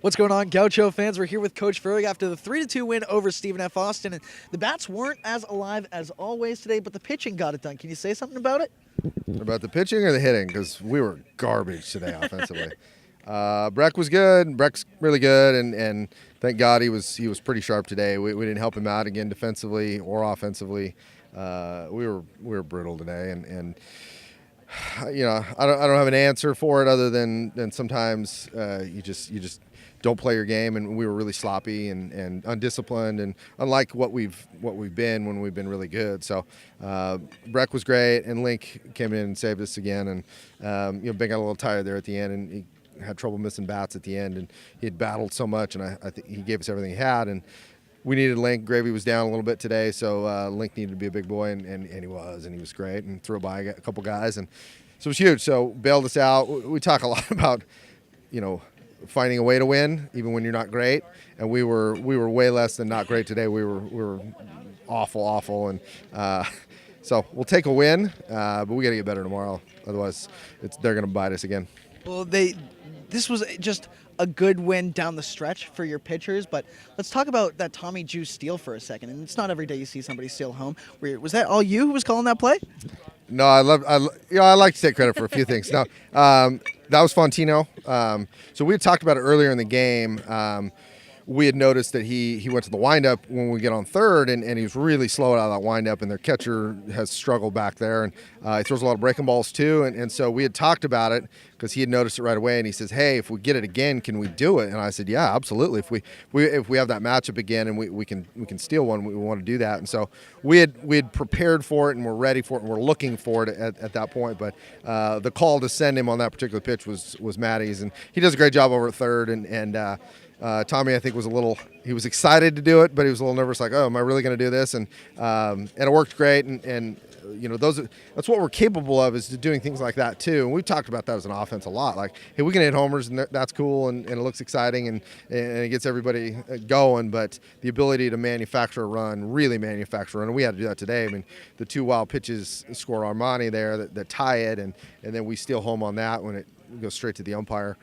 What's going on, Gaucho fans? We're here with Coach Fergus after the 3-2 win over Stephen F. Austin. And the bats weren't as alive as always today, but the pitching got it done. Can you say something about it? About the pitching or the hitting? Because we were garbage today offensively. Breck was good. Breck's really good, and thank God he was pretty sharp today. We didn't help him out again defensively or offensively. We were brutal today, and you know, I don't have an answer for it other than sometimes you just don't play your game, and we were really sloppy and undisciplined, and unlike what we've been when we've been really good. So Breck was great, and Link came in and saved us again, and Ben got a little tired there at the end, and he had trouble missing bats at the end, and he had battled so much, and I think he gave us everything he had, and we needed Link. Gravy was down a little bit today, so Link needed to be a big boy, and he was great, and threw by a couple guys, and so it was huge. So bailed us out. We talk a lot about, finding a way to win, even when you're not great, and we were way less than not great today. We were awful, and so we'll take a win, but we got to get better tomorrow. Otherwise, they're going to bite us again. Well, this was just a good win down the stretch for your pitchers, but let's talk about that Tommy Juice steal for a second. And it's not every day you see somebody steal home. Was that all you who was calling that play? No, I like to take credit for a few things. No, that was Fontino. So we had talked about it earlier in the game. We had noticed that he went to the windup when we get on third, and he was really slow out of that windup, and their catcher has struggled back there, and he throws a lot of breaking balls too, and so we had talked about it because he had noticed it right away, and he says, hey, if we get it again, can we do it? And I said, yeah, absolutely. If we have that matchup again and we can steal one, we want to do that. And so we had prepared for it, and we're ready for it, and we're looking for it at that point, but the call to send him on that particular pitch was Maddie's, and he does a great job over at third, and Tommy, I think, he was excited to do it, but he was a little nervous, like, oh, am I really going to do this? And it worked great, and that's what we're capable of, is doing things like that too. And we've talked about that as an offense a lot. Like, hey, we can hit homers, and that's cool, and it looks exciting, and it gets everybody going. But the ability to manufacture a run, really manufacture a run, and we had to do that today. I mean, the two wild pitches score Armani there that tie it, and then we steal home on that when it goes straight to the umpire.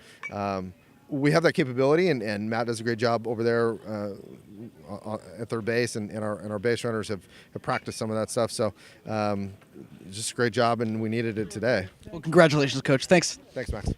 We have that capability, and Matt does a great job over there at third base, and our base runners have practiced some of that stuff. So just a great job, and we needed it today. Well, congratulations, Coach. Thanks. Thanks, Max.